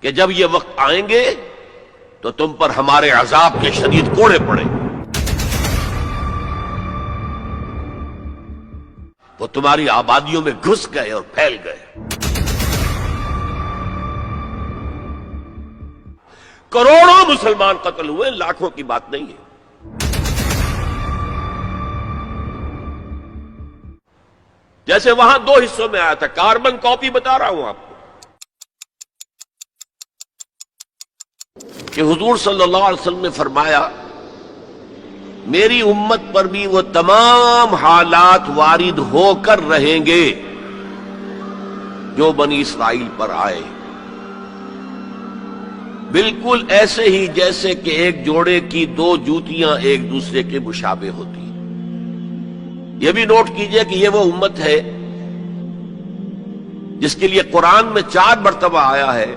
کہ جب یہ وقت آئیں گے تو تم پر ہمارے عذاب کے شدید کوڑے پڑیں گے، وہ تمہاری آبادیوں میں گھس گئے اور پھیل گئے۔ کروڑوں مسلمان قتل ہوئے، لاکھوں کی بات نہیں ہے۔ جیسے وہاں دو حصوں میں آیا تھا، کاربن کاپی بتا رہا ہوں آپ کو، کہ حضور صلی اللہ علیہ وسلم نے فرمایا میری امت پر بھی وہ تمام حالات وارد ہو کر رہیں گے جو بنی اسرائیل پر آئے، بالکل ایسے ہی جیسے کہ ایک جوڑے کی دو جوتیاں ایک دوسرے کے مشابہ ہوتی ہیں۔ یہ بھی نوٹ کیجئے کہ یہ وہ امت ہے جس کے لیے قرآن میں 4 مرتبہ آیا ہے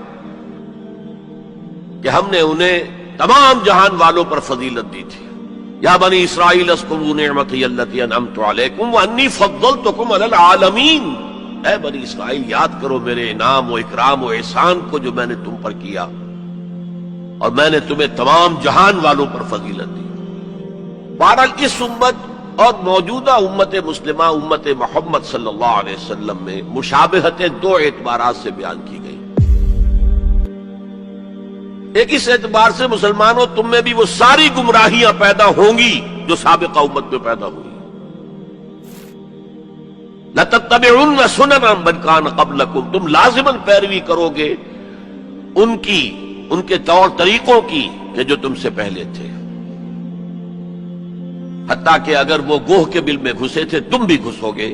کہ ہم نے انہیں تمام جہان والوں پر فضیلت دی تھی۔ یا بنی اسرائیل اذکروا نعمتی التی انعمت علیکم وانی فضلتکم علی العالمین، اے بنی اسرائیل یاد کرو میرے انعام و اکرام و احسان کو جو میں نے تم پر کیا، اور میں نے تمہیں تمام جہان والوں پر فضیلت دی۔ بہرحال اس امت اور موجودہ امت مسلمہ امت محمد صلی اللہ علیہ وسلم میں مشابہتیں 2 اعتبارات سے بیان کی گئی۔ ایک اس اعتبار سے مسلمانوں تم میں بھی وہ ساری گمراہیاں پیدا ہوں گی جو سابقہ امت میں پیدا ہوئی۔ لَتَتَّبِعُنَّ سُنَنَ مَنْ كَانَ قَبْلَكُمْ، تم لازماً پیروی کرو گے ان کے طور طریقوں کی کہ جو تم سے پہلے تھے، حتیٰ کہ اگر وہ گوہ کے بل میں گھسے تھے تم بھی گھسو گے،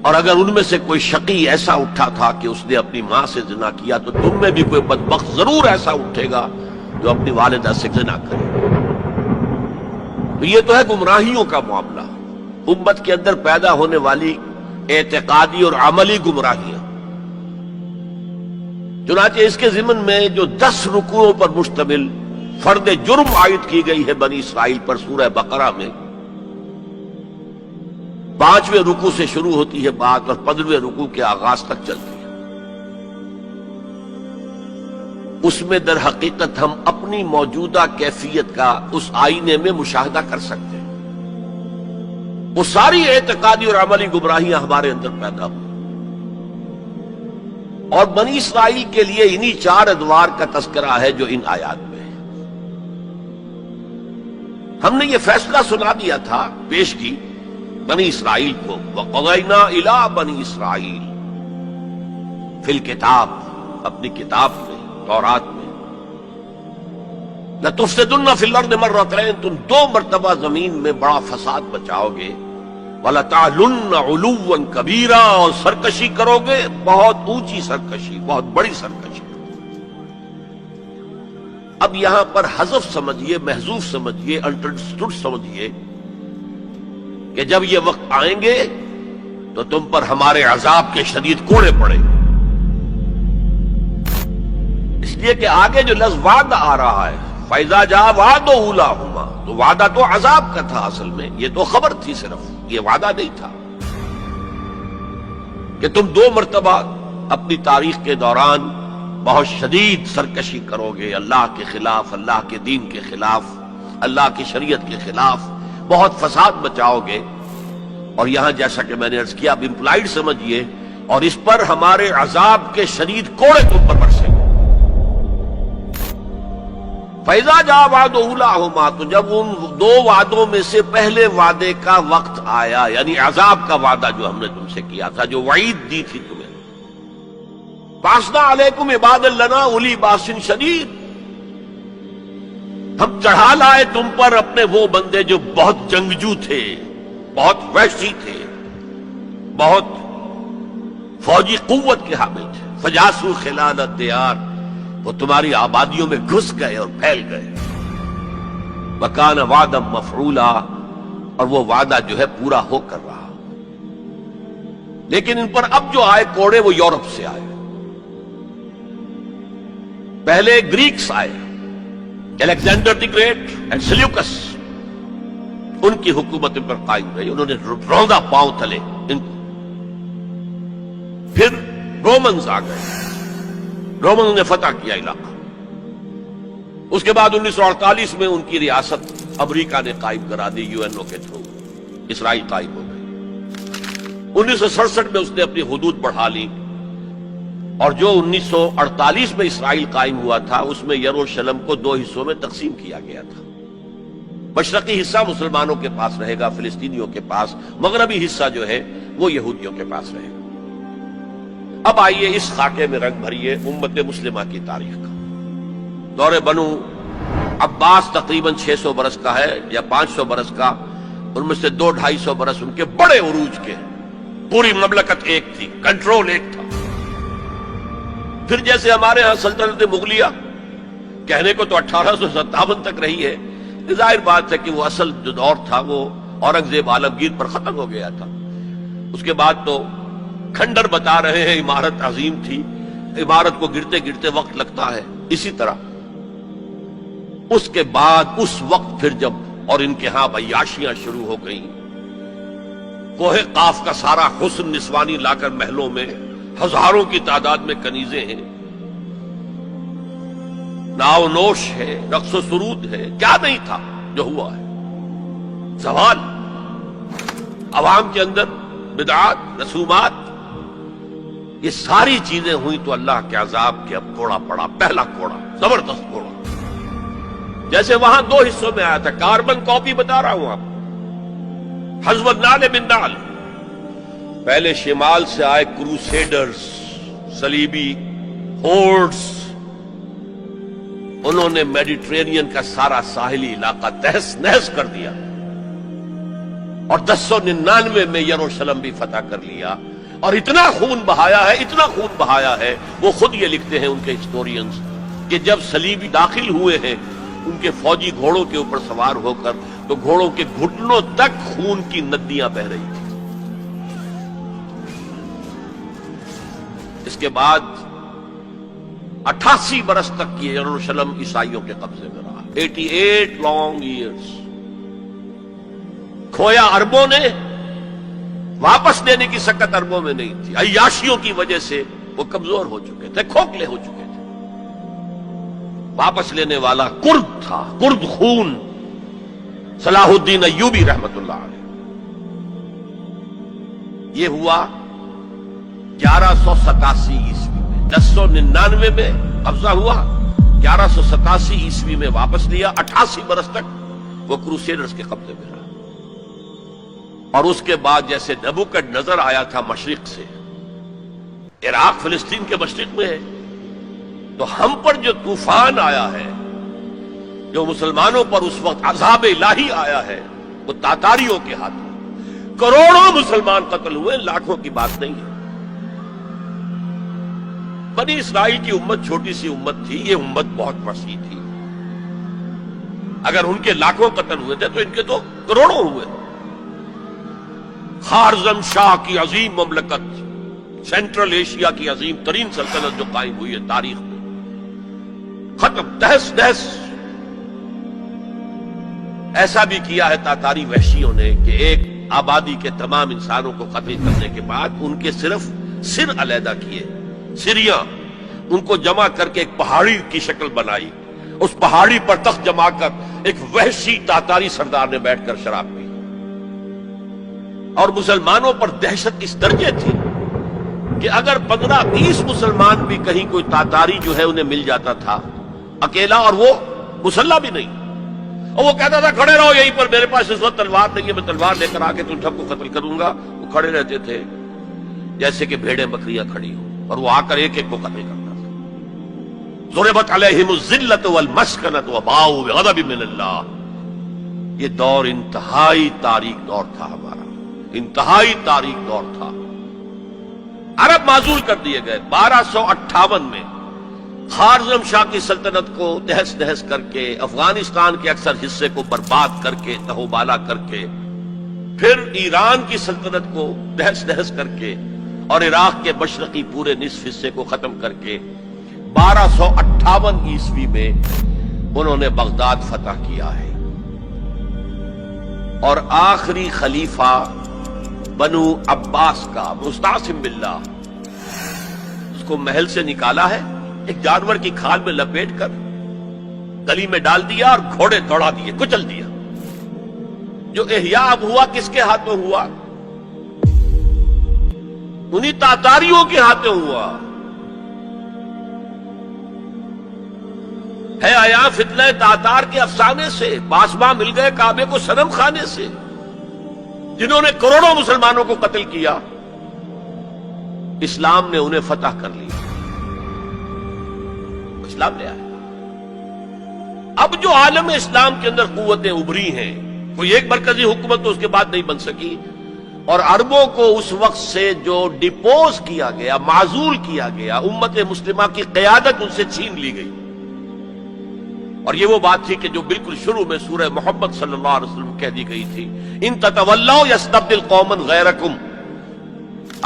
اور اگر ان میں سے کوئی شقی ایسا اٹھا تھا کہ اس نے اپنی ماں سے زنا کیا تو تم میں بھی کوئی بدبخت ضرور ایسا اٹھے گا جو اپنی والدہ سے زنا کرے۔ تو یہ تو ہے گمراہیوں کا معاملہ، امت کے اندر پیدا ہونے والی اعتقادی اور عملی گمراہیاں۔ چنانچہ اس کے ضمن میں جو 10 رکوعوں پر مشتمل فرد جرم عائد کی گئی ہے بنی اسرائیل پر سورہ بقرہ میں، 5ویں رکوع سے شروع ہوتی ہے بات اور 15ویں رکوع کے آغاز تک چلتی ہے، اس میں در حقیقت ہم اپنی موجودہ کیفیت کا اس آئینے میں مشاہدہ کر سکتے ہیں۔ وہ ساری اعتقادی اور عملی گمراہیاں ہمارے اندر پیدا ہوئی، اور بنی اسرائیل کے لیے انہی 4 ادوار کا تذکرہ ہے جو ان آیات میں ہے۔ ہم نے یہ فیصلہ سنا دیا تھا، پیش کی بنی اسرائیل کو، وَقَضَيْنَا إِلَىٰ بَنِي إِسْرَائِيلَ فِي الْكِتَابِ، اپنی کتاب میں تورات میں، لَتُفْسِدُنَّ فِي الْأَرْضِ مَرَّتَيْنِ، تم 2 مرتبہ زمین میں بڑا فساد بچاؤ گے، وَلَتَعْلُنَّ عُلُوًّا كَبِيرًا، اور سرکشی کرو گے، بہت اونچی سرکشی، بہت بڑی سرکشی۔ اب یہاں پر حذف سمجھیے، محذوف سمجھیے، انڈرسٹوڈ سمجھیے کہ جب یہ وقت آئیں گے تو تم پر ہمارے عذاب کے شدید کوڑے پڑیں گے، اس لیے کہ آگے جو لفظ وعدہ آ رہا ہے، فَإِذَا جَاءَ وَعْدُ أُولَاهُمَا، تو وعدہ تو عذاب کا تھا، اصل میں یہ تو خبر تھی، صرف یہ وعدہ نہیں تھا کہ تم 2 مرتبہ اپنی تاریخ کے دوران بہت شدید سرکشی کرو گے، اللہ کے خلاف، اللہ کے دین کے خلاف، اللہ کی شریعت کے خلاف بہت فساد بچاؤ گے، اور یہاں جیسا کہ میں نے عرض کیا اب امپلائیڈ سمجھیے، اور اس پر ہمارے عذاب کے شدید کوڑے تم پر برسیں گے۔ فَإِذَا جَاءَ وَعْدُ أُولَاهُمَا، تو جب ان 2 وعدوں میں سے پہلے وعدے کا وقت آیا، یعنی عذاب کا وعدہ جو ہم نے تم سے کیا تھا، جو وعید دی تھی تمہیں، بَعَثْنَا عَلَيْكُمْ عِبَادًا لَنَا أُولِي بَأْسٍ شَدِيدٍ، ہم چڑھا لائے تم پر اپنے وہ بندے جو بہت جنگجو تھے، بہت وحشی تھے، بہت فوجی قوت کے حامل تھے، فجاسوا خلال الدیار، وہ تمہاری آبادیوں میں گھس گئے اور پھیل گئے، وکان وعدا مفعولا، اور وہ وعدہ جو ہے پورا ہو کر رہا۔ لیکن ان پر اب جو آئے کوڑے وہ یورپ سے آئے، پہلے گریکس آئے، Alexander the Great and Seleucus, ان کی حکومت پر قائم رہی، انہوں نے روندا پاؤں تلے ان کو۔ پھر رومنز آ گئے، رومنوں نے فتح کیا علاقہ. اس کے بعد 1948 میں ان کی ریاست امریکہ نے قائم کرا دی UNO کے تھرو. اسرائیل قائم ہو گئی. 1967 میں اس نے اپنی حدود بڑھا لی اور جو 1948 میں اسرائیل قائم ہوا تھا اس میں یروشلم کو 2 حصوں میں تقسیم کیا گیا تھا. مشرقی حصہ مسلمانوں کے پاس رہے گا، فلسطینیوں کے پاس. مغربی حصہ جو ہے وہ یہودیوں کے پاس رہے گا. اب آئیے اس خاکے میں رنگ بھریے امت مسلمہ کی تاریخ کا. دور بنو عباس تقریباً 600 برس کا ہے یا 500 برس کا. ان میں سے 200-250 برس ان کے بڑے عروج کے. پوری مملکت ایک تھی، کنٹرول ایک تھا. پھر جیسے ہمارے ہاں سلطنت مغلیہ کہنے کو تو 1857 تک رہی ہے. ظاہر بات ہے کہ وہ اصل جو دور تھا وہ اورنگزیب عالمگیر پر ختم ہو گیا تھا. اس کے بعد تو کھنڈر بتا رہے ہیں عمارت عظیم تھی، عمارت کو گرتے گرتے وقت لگتا ہے. اسی طرح اس کے بعد اس وقت پھر جب اور ان کے ہاں عیاشیاں شروع ہو گئیں، کوہ قاف کا سارا حسن نسوانی لا کر محلوں میں ہزاروں کی تعداد میں کنیزیں ہیں، ناؤ نوش ہے، رقص و سرود ہے. کیا نہیں تھا جو ہوا ہے. زوال عوام کے اندر بدعات، رسومات، یہ ساری چیزیں ہوئی تو اللہ کے عذاب کے اب کوڑا پڑا. پہلا کوڑا، زبردست کوڑا. جیسے وہاں 2 حصوں میں آیا تھا. کاربن کاپی بتا رہا ہوں آپ. حزب النال من نال. پہلے شمال سے آئے کروسیڈرز، صلیبی ہورڈز. انہوں نے میڈیٹرینین کا سارا ساحلی علاقہ تہس نہس کر دیا اور 1099 میں یروشلم بھی فتح کر لیا. اور اتنا خون بہایا ہے، اتنا خون بہایا ہے. وہ خود یہ لکھتے ہیں ان کے ہسٹورینز کہ جب صلیبی داخل ہوئے ہیں ان کے فوجی گھوڑوں کے اوپر سوار ہو کر تو گھوڑوں کے گھٹنوں تک خون کی ندیاں بہ رہی تھیں. اس کے بعد 88 برس تک یہ یروشلم عیسائیوں کے قبضے میں رہا. 88 لانگ ایئرز. کھویا اربوں نے، واپس دینے کی سکت اربوں میں نہیں تھی. عیاشیوں کی وجہ سے وہ کمزور ہو چکے تھے، کھوکھلے ہو چکے تھے. واپس لینے والا کرد تھا، کرد خون، صلاح الدین ایوبی رحمت اللہ علیہ. یہ ہوا 1187 عیسوی میں. 1099 میں قبضہ ہوا، 1187 عیسوی میں واپس لیا. 88 برس تک وہ کروسیڈرز کے قبضے میں رہا. اور اس کے بعد جیسے نبوکڈ آیا تھا مشرق سے، عراق فلسطین کے مشرق میں ہے، تو ہم پر جو طوفان آیا ہے، جو مسلمانوں پر اس وقت عذاب الہی آیا ہے، وہ تاتاریوں کے ہاتھوں. کروڑوں مسلمان قتل ہوئے، لاکھوں کی بات نہیں ہے. بنی اسرائیل کی امت چھوٹی سی امت تھی، یہ امت بہت وسیع تھی. اگر ان کے لاکھوں قتل ہوئے تھے تو ان کے تو کروڑوں ہوئے. خارزم شاہ کی عظیم مملکت، سینٹرل ایشیا کی عظیم ترین سلطنت جو قائم ہوئی ہے تاریخ میں، ختم، تہس نہس. ایسا بھی کیا ہے تاتاری وحشیوں نے کہ ایک آبادی کے تمام انسانوں کو قتل کرنے کے بعد ان کے صرف سر علیحدہ کیے، سریاں، ان کو جمع کر کے ایک پہاڑی کی شکل بنائی. اس پہاڑی پر تخت جما کر ایک وحشی تاتاری سردار نے بیٹھ کر شراب پی. اور مسلمانوں پر دہشت اس درجے تھی کہ اگر 15-20 مسلمان بھی کہیں کوئی تاتاری جو ہے انہیں مل جاتا تھا اکیلا، اور وہ مسلح بھی نہیں، اور وہ کہتا تھا کھڑے رہو یہیں پر، میرے پاس اس وقت تلوار نہیں ہے، میں تلوار لے کر آ کے تم سب کو قتل کروں گا. وہ کھڑے رہتے تھے جیسے کہ بھیڑیں بکریاں کھڑی ہوں، اور وہ آ کر ایک ایک کو قتل کرتا تھا. ضربت علیہم الذلۃ والمسکنۃ وباؤوا بغضب من اللہ. یہ دور انتہائی تاریک دور تھا ہمارا، انتہائی تاریک دور تھا. عرب معزول کر دیے گئے. 1258 میں خارزم شاہ کی سلطنت کو تہس نہس کر کے، افغانستان کے اکثر حصے کو برباد کر کے، تہو بالا کر کے، پھر ایران کی سلطنت کو تہس نہس کر کے، اور عراق کے مشرقی پورے نصف حصے کو ختم کر کے 1258 عیسوی میں انہوں نے بغداد فتح کیا ہے. اور آخری خلیفہ بنو عباس کا مستعصم باللہ، اس کو محل سے نکالا ہے ایک جانور کی کھال میں لپیٹ کر گلی میں ڈال دیا اور گھوڑے دوڑا دیے، کچل دیا۔ جو احیاء اب ہوا کس کے ہاتھوں ہوا؟ انہی تاتاریوں کے ہاتھوں ہوا۔ ہے آیا فتنہ تاتار کے افسانے سے، پاسباں مل گئے کعبے کو صنم خانے سے، جنہوں نے کروڑوں مسلمانوں کو قتل کیا۔ اسلام نے انہیں فتح کر لیا، اسلام لے آیا۔ اب جو عالم اسلام کے اندر قوتیں ابھری ہیں، کوئی ایک مرکزی حکومت تو اس کے بعد نہیں بن سکی، اور عربوں کو اس وقت سے جو ڈپوز کیا گیا، معزول کیا گیا، امت مسلمہ کی قیادت ان سے چھین لی گئی۔ اور یہ وہ بات تھی کہ جو بالکل شروع میں سورہ محمد صلی اللہ علیہ وسلم کہہ دی گئی تھی، ان تتولوا یستبدل قوما غیرکم،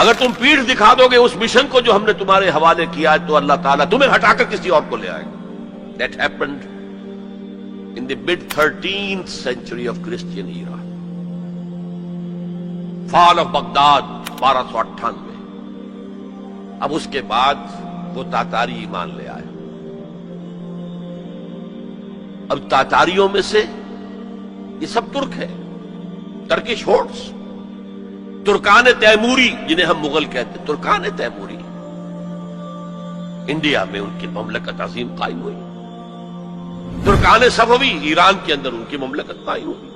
اگر تم پیٹھ دکھا دو گے اس مشن کو جو ہم نے تمہارے حوالے کیا ہے تو اللہ تعالیٰ تمہیں ہٹا کر کسی اور کو لے آئے گا۔ That happened in the mid 13th century of Christian era. Fall of Baghdad 1298۔ اب اس کے بعد وہ تاتاری ایمان لے آئے۔ اب تاتاریوں میں سے یہ سب ترک ہے، ترکش ہورڈز، ترکان تیموری جنہیں ہم مغل کہتے ہیں، ترکان تیموری انڈیا میں ان کی مملکت عظیم قائم ہوئی۔ ترکان صفوی ایران کے اندر ان کی مملکت قائم ہوئی۔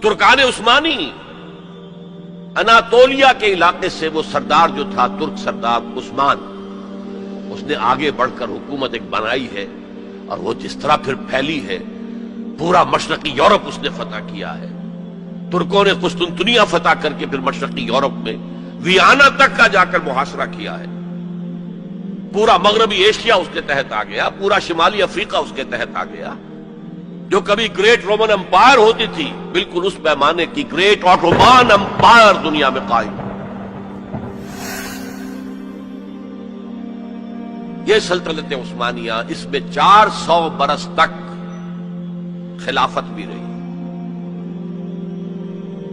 ترکان عثمانی اناطولیا کے علاقے سے وہ سردار جو تھا، ترک سردار عثمان، اس نے آگے بڑھ کر حکومت ایک بنائی ہے، اور وہ جس طرح پھر پھیلی ہے، پورا مشرقی یورپ اس نے فتح کیا ہے۔ ترکوں نے قسطنطنیہ فتح کر کے پھر مشرقی یورپ میں ویانا تک کا جا کر محاصرہ کیا ہے۔ پورا مغربی ایشیا اس کے تحت آ گیا، پورا شمالی افریقہ اس کے تحت آ گیا۔ جو کبھی گریٹ رومن امپائر ہوتی تھی، بالکل اس پیمانے کی گریٹ آٹومان امپائر دنیا میں قائم۔ یہ سلطنت عثمانیہ، اس میں 400 برس تک خلافت بھی رہی۔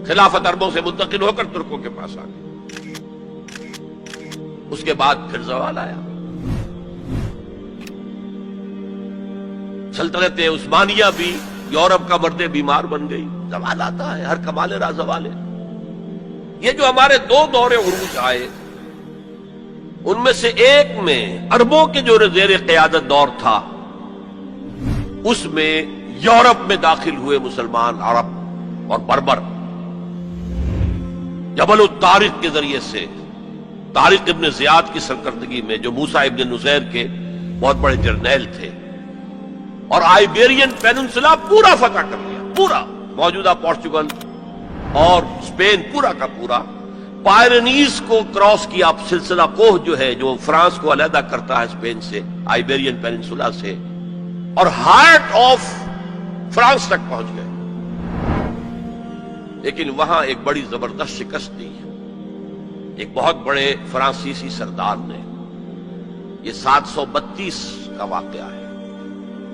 خلافت عربوں سے منتقل ہو کر ترکوں کے پاس آ گئی۔ اس کے بعد پھر زوال آیا۔ سلطنت عثمانیہ بھی یورپ کا مرد بیمار بن گئی۔ زوال آتا ہے، ہر کمال راہ زوال ہے۔ یہ جو ہمارے دو دور عروج آئے، ان میں سے ایک میں عربوں کے جو زیر قیادت دور تھا، اس میں یورپ میں داخل ہوئے مسلمان عرب اور بربر جبل الطارق کے ذریعے سے، طارق ابن زیاد کی سرکردگی میں، جو موسیٰ ابن نصیر کے بہت بڑے جرنیل تھے، اور آئیبیرین پیننسلا پورا فتح کر لیا، پورا موجودہ پورچگل اور اسپین پورا کا پورا۔ پائرنیز کو کراس کیا، سلسلہ کوہ جو ہے جو فرانس کو علیحدہ کرتا ہے اسپین سے، آئیبیرین پیننسولا سے، اور ہارٹ آف فرانس تک پہنچ گئے۔ لیکن وہاں ایک بڑی زبردست شکست دی ایک بہت بڑے فرانسیسی سردار نے۔ یہ 732 کا واقعہ ہے،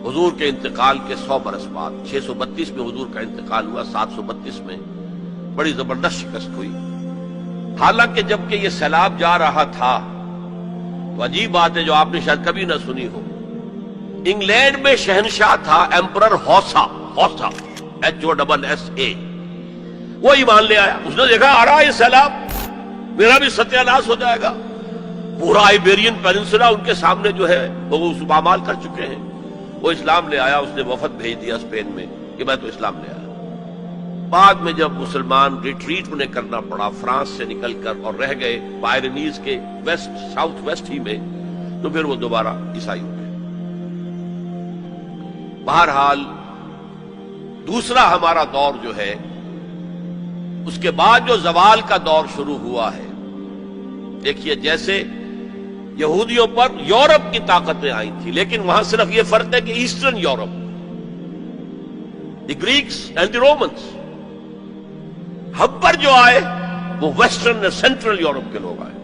حضور کے انتقال کے 100 برس بعد۔ 632 میں حضور کا انتقال ہوا، 732 میں بڑی زبردست شکست ہوئی۔ حالانکہ جبکہ یہ سیلاب جا رہا تھا، تو عجیب بات ہے جو آپ نے شاید کبھی نہ سنی ہو، انگلینڈ میں شہنشاہ تھا ایمپرر ہوسا، HOSSA، وہ ایمان لے آیا۔ اس نے دیکھا آ رہا ہے یہ سیلاب، میرا بھی ستیہ ناش ہو جائے گا۔ پورا آئیبیرین پیننسولا ان کے سامنے جو ہے وہ پامال کر چکے ہیں۔ وہ اسلام لے آیا، اس نے وفد بھیج دیا اسپین میں کہ میں تو اسلام لے آیا۔ بعد میں جب مسلمان ریٹریٹ انہیں کرنا پڑا فرانس سے نکل کر، اور رہ گئے پائرنیز کے ویسٹ، ساؤتھ ویسٹ ہی میں، تو پھر وہ دوبارہ عیسائی ہو گئے۔ بہرحال دوسرا ہمارا دور جو ہے، اس کے بعد جو زوال کا دور شروع ہوا ہے، دیکھیے جیسے یہودیوں پر یورپ کی طاقتیں آئی تھی، لیکن وہاں صرف یہ فرق ہے کہ eastern Europe, the Greeks and the Romans, ہم پر جو آئے وہ ویسٹرن اور سینٹرل یورپ کے لوگ آئے۔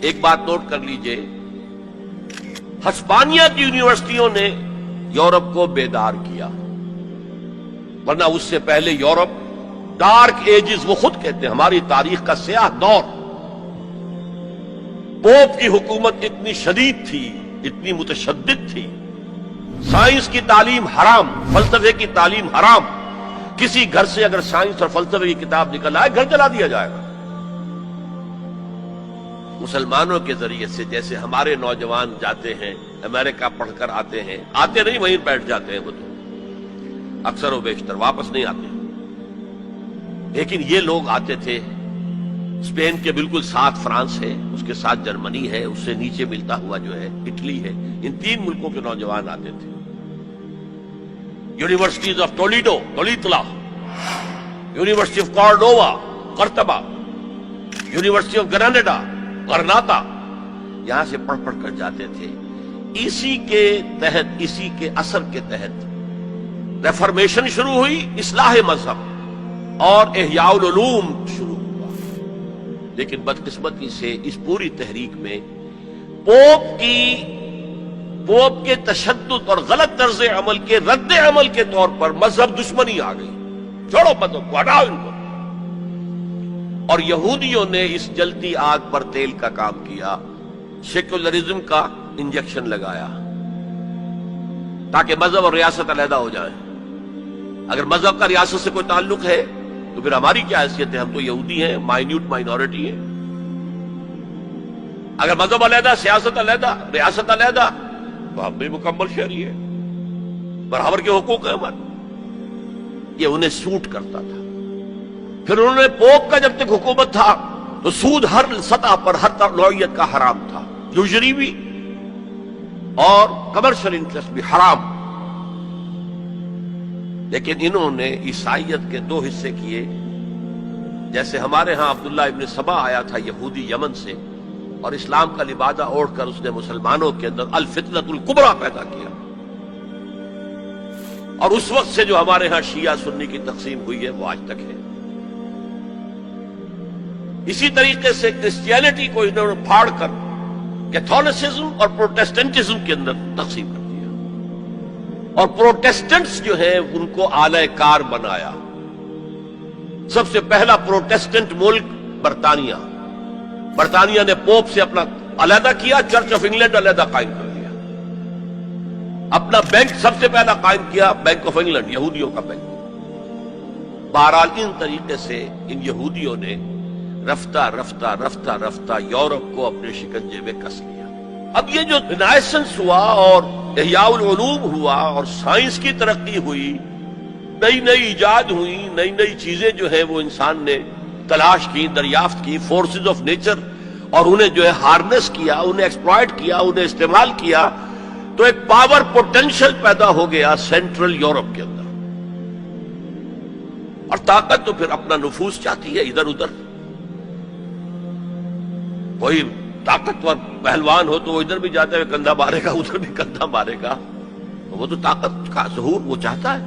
ایک بات نوٹ کر لیجئے، ہسپانیہ کی یونیورسٹیوں نے یورپ کو بیدار کیا، ورنہ اس سے پہلے یورپ ڈارک ایجز، وہ خود کہتے ہیں ہماری تاریخ کا سیاہ دور، پوپ کی حکومت اتنی شدید تھی اتنی متشدد تھی. سائنس کی تعلیم حرام، فلسفے کی تعلیم حرام. کسی گھر سے اگر سائنس اور فلسفے کی کتاب نکل آئے گھر جلا دیا جائے گا. مسلمانوں کے ذریعے سے جیسے ہمارے نوجوان جاتے ہیں امریکہ پڑھ کر آتے ہیں، آتے نہیں وہیں بیٹھ جاتے ہیں، وہ تو اکثر و بیشتر واپس نہیں آتے. لیکن یہ لوگ آتے تھے. اسپین کے بالکل ساتھ فرانس ہے، اس کے ساتھ جرمنی ہے، اس سے نیچے ملتا ہوا جو ہے اٹلی ہے. ان 3 ملکوں کے نوجوان آتے تھے. یونیورسٹیز آف تولیتلا، یونیورسٹی آف کارڈووا قرطبہ، یونیورسٹی آف گراناڈا غرناطہ، یہاں سے پڑھ پڑھ کر جاتے تھے. اسی کے تحت، اسی کے اثر کے تحت ریفارمیشن شروع ہوئی، اصلاح مذہب اور احیاء العلوم شروع ہوا. لیکن بدقسمتی سے اس پوری تحریک میں پوپ کے تشدد اور غلط طرز عمل کے رد عمل کے طور پر مذہب دشمنی آ گئی. چھوڑو مذہب کو، ہٹاؤ ان کو. اور یہودیوں نے اس جلتی آگ پر تیل کا کام کیا، سیکولرزم کا انجیکشن لگایا تاکہ مذہب اور ریاست علیحدہ ہو جائیں. اگر مذہب کا ریاست سے کوئی تعلق ہے تو پھر ہماری کیا حیثیت ہے؟ ہم تو یہودی ہیں، مائنیوٹ مائنورٹی ہے. اگر مذہب علیحدہ، سیاست علیحدہ، ریاست علیحدہ تو ہم بھی مکمل شہری ہیں، برابر کے حقوق ہیں ہمارے. یہ انہیں سوٹ کرتا تھا. پھر انہوں نے پوپ کا جب تک حکومت تھا تو سود ہر سطح پر، ہر نوعیت کا حرام تھا، یوزری بھی اور کمرشل انٹرسٹ بھی حرام. لیکن انہوں نے عیسائیت کے 2 حصے کیے. جیسے ہمارے ہاں عبداللہ ابن سبا آیا تھا یہودی یمن سے، اور اسلام کا لبادہ اوڑھ کر اس نے مسلمانوں کے اندر الفتنۃ الکبریٰ پیدا کیا. اور اس وقت سے جو ہمارے ہاں شیعہ سنی کی تقسیم ہوئی ہے وہ آج تک ہے. اسی طریقے سے کرسچینٹی کو انہوں نے پھاڑ کر کیتھولسزم اور پروٹیسٹنٹزم کے اندر تقسیم کر دیا، اور پروٹیسٹنٹس جو ہیں ان کو آلہ کار بنایا. سب سے پہلا پروٹیسٹنٹ ملک برطانیہ. برطانیہ نے پوپ سے اپنا علیحدہ کیا، چرچ آف انگلینڈ علیحدہ قائم کر دیا. اپنا بینک سب سے پہلا قائم کیا، بینک آف انگلینڈ، یہودیوں کا بینک. بہرحال ان طریقے سے ان یہودیوں نے رفتہ رفتہ رفتہ رفتہ یورپ کو اپنے شکنجے میں کس لیا. اب یہ جو رینائسنس ہوا اور احیاء العلوم ہوا اور سائنس کی ترقی ہوئی، نئی نئی ایجاد ہوئی، نئی نئی چیزیں جو ہیں وہ انسان نے تلاش کی، دریافت کی، فورسز آف نیچر، اور انہیں جو ہے ہارنس کیا، انہیں ایکسپلائٹ کیا، انہیں استعمال کیا، تو ایک پاور پوٹینشل پیدا ہو گیا سینٹرل یورپ کے اندر. اور طاقت تو پھر اپنا نفوذ چاہتی ہے ادھر ادھر. کوئی طاقتور پہلوان ہو تو وہ ادھر بھی جاتا ہے کندھا مارے گا، ادھر بھی کندھا مارے گا، وہ تو طاقت کا ظہور وہ چاہتا ہے.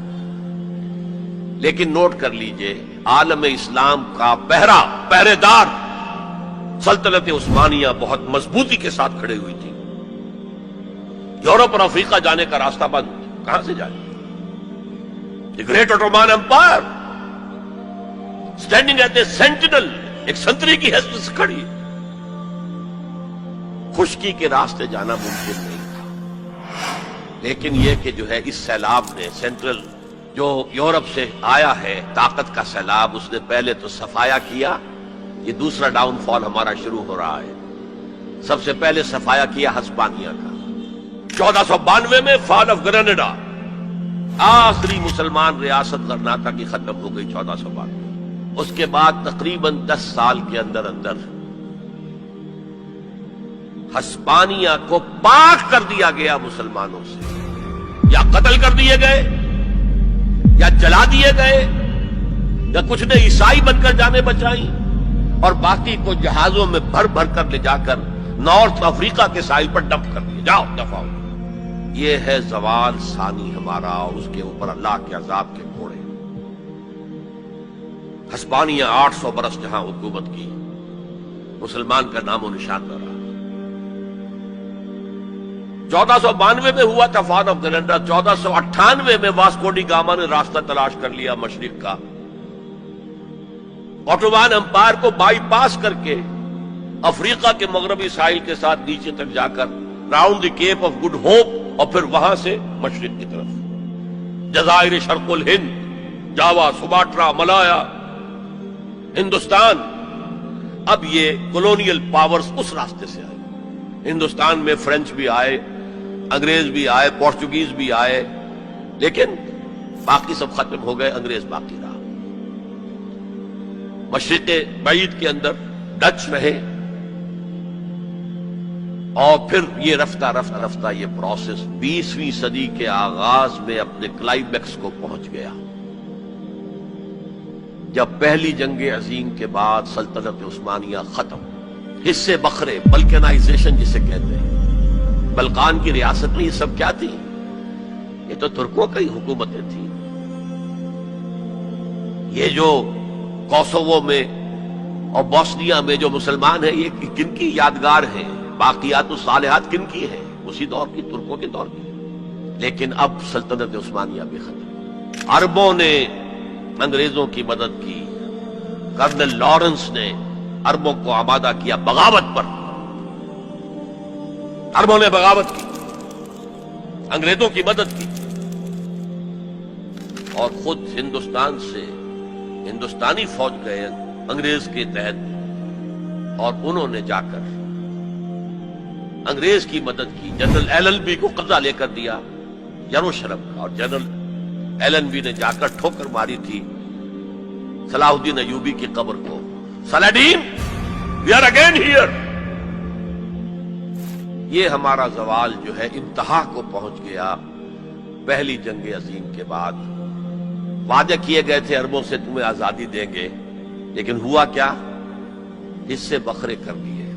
لیکن نوٹ کر لیجئے، عالم اسلام کا پہرے دار سلطنت عثمانیہ بہت مضبوطی کے ساتھ کھڑے ہوئی تھی. یورپ اور افریقہ جانے کا راستہ بند، کہاں سے جائے؟ The great Ottoman empire standing at a sentinel, ایک سنتری کی حیثیت سے کھڑی. خشکی کے راستے جانا ممکن نہیں تھا. لیکن یہ کہ جو ہے اس سیلاب نے سینٹرل جو یورپ سے آیا ہے طاقت کا سیلاب، اس نے پہلے تو صفایا کیا. یہ دوسرا ڈاؤن فال ہمارا شروع ہو رہا ہے. سب سے پہلے صفایا کیا ہسپانیہ کا. 1492 میں فال آف گریناڈا، آخری مسلمان ریاست غرناطہ کی ختم ہو گئی 1492. اس کے بعد تقریباً 10 سال کے اندر اندر ہسپانیہ کو پاک کر دیا گیا مسلمانوں سے. یا قتل کر دیے گئے، یا جلا دیے گئے، یا کچھ نے عیسائی بن کر جانے بچائی، اور باقی کو جہازوں میں بھر بھر کر لے جا کر نارتھ افریقہ کے ساحل پر ڈمپ کر دیا. جاؤ دفع ہو. یہ ہے زوال ثانی ہمارا، اور اس کے اوپر اللہ کے عذاب کے گھوڑے. ہسپانیہ 800 برس جہاں حکومت کی، مسلمان کا نام و نشان نہ رہا. 1492 میں ہوا تھا فال آف گریناڈا. 1498 میں واسکو ڈی گاما نے راستہ تلاش کر لیا مشرق کا. اوٹومان امپائر کو بائی پاس کر کے افریقہ کے مغربی ساحل کے ساتھ نیچے تک جا کر round the Cape of Good Hope, اور پھر وہاں سے مشرق کی طرف جزائر شرق الہند، جاوا، سماٹرا، ملایا، ہندوستان۔ اب یہ کولونیل پاورز اس راستے سے آئے۔ ہندوستان میں فرینچ بھی آئے، انگریز بھی آئے، پورچوگیز بھی آئے، لیکن باقی سب ختم ہو گئے، انگریز باقی رہا۔ مشرق بعید کے اندر ڈچ رہے، اور پھر یہ رفتہ رفتہ یہ پروسیس 20ویں صدی کے آغاز میں اپنے کلائمیکس کو پہنچ گیا، جب پہلی جنگ عظیم کے بعد سلطنت عثمانیہ ختم، حصے بکھرے، بلکانائزیشن جسے کہتے ہیں۔ بلقان کی ریاست میں یہ سب کیا تھی؟ یہ تو ترکوں کی حکومتیں تھیں۔ یہ جو کوسوو میں اور بوسنیا میں جو مسلمان ہیں، یہ کن کی یادگار ہیں؟ باقیات الصالحات کن کی ہیں؟ اسی دور کی، ترکوں کے دور کی۔ لیکن اب سلطنت عثمانیہ بھی ختم۔ عربوں نے انگریزوں کی مدد کی، کرنل لارنس نے عربوں کو آمادہ کیا بغاوت پر۔ عربوں نے بغاوت کی، انگریزوں کی مدد کی، اور خود ہندوستان سے ہندوستانی فوج گئے انگریز کے تحت، اور انہوں نے جا کر انگریز کی مدد کی۔ جنرل ایلن بی کو قبضہ لے کر دیا یروشلم کا، اور جنرل ایلن بی نے جا کر ٹھوکر ماری تھی صلاح الدین ایوبی کی قبر کو۔ سلاڈین، وی آر اگین ہیئر۔ یہ ہمارا زوال جو ہے انتہا کو پہنچ گیا پہلی جنگ عظیم کے بعد۔ وعدے کیے گئے تھے عربوں سے تمہیں آزادی دیں گے، لیکن ہوا کیا؟ حصے بکھرے کر دیے،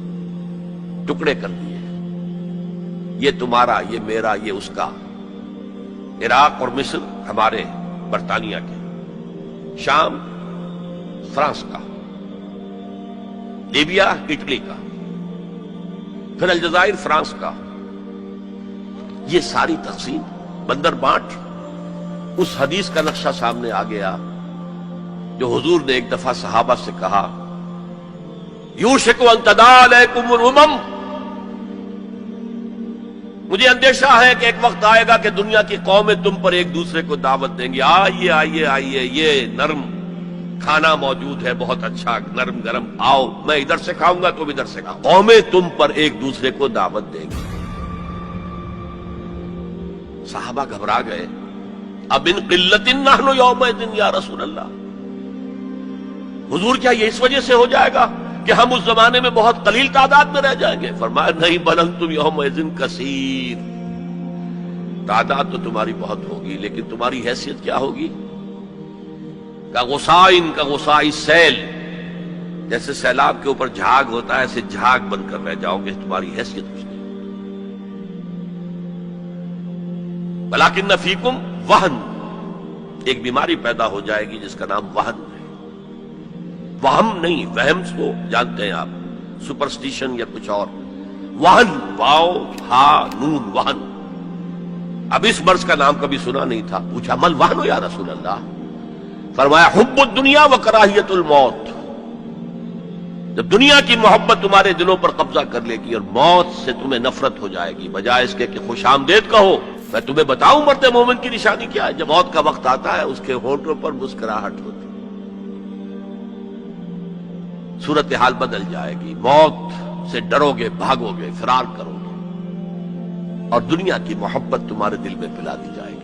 ٹکڑے کر دیے۔ یہ تمہارا، یہ میرا، یہ اس کا۔ عراق اور مصر ہمارے، برطانیہ کے، شام فرانس کا، لیبیا اٹلی کا، پھر الجزائر فرانس کا۔ یہ ساری تقسیم، بندر بانٹ، اس حدیث کا نقشہ سامنے آ گیا جو حضور نے ایک دفعہ صحابہ سے کہا، یوشک ان تداعی علیکم الامم، مجھے اندیشہ ہے کہ ایک وقت آئے گا کہ دنیا کی قومیں تم پر ایک دوسرے کو دعوت دیں گی، آئیے آئیے آئیے، یہ نرم کھانا موجود ہے، بہت اچھا نرم گرم، آؤ، میں ادھر سے کھاؤں گا، تم ادھر سے کھاؤ۔ قومیں تم پر ایک دوسرے کو دعوت دیں گی۔ صحابہ گھبرا گئے، اب ان قلت نحن یومئذ یا رسول اللہ، حضور کیا یہ اس وجہ سے ہو جائے گا کہ ہم اس زمانے میں بہت قلیل تعداد میں رہ جائیں گے؟ فرمایا نہیں، بل انتم یومئذ کثیر، تعداد تو تمہاری بہت ہوگی، لیکن تمہاری حیثیت کیا ہوگی؟ کا غصائی سیل، جیسے سیلاب کے اوپر جھاگ ہوتا ہے، ایسے جھاگ بن کر رہ جاؤ گے، تمہاری حیثیت کچھ نہیں۔ ولکن فیکم وہن، ایک بیماری پیدا ہو جائے گی جس کا نام وہن ہے۔ وہم نہیں، وہم کو جانتے ہیں آپ، سپرسٹیشن یا کچھ اور۔ وہن، واو ہا نون، وہن۔ اب اس مرض کا نام کبھی سنا نہیں تھا۔ پوچھا مل وہن یا رسول اللہ؟ فرمایا حب الدنیا و کراہیت الموت، جب دنیا کی محبت تمہارے دلوں پر قبضہ کر لے گی اور موت سے تمہیں نفرت ہو جائے گی، بجائے اس کے کہ خوش آمدید کہو، میں تمہیں بتاؤں مرد مومن کی نشانی کیا ہے؟ جب موت کا وقت آتا ہے اس کے ہونٹوں پر مسکراہٹ ہوتی، صورتحال بدل جائے گی، موت سے ڈرو گے، بھاگو گے، فرار کرو گے، اور دنیا کی محبت تمہارے دل میں پلا دی جائے گی۔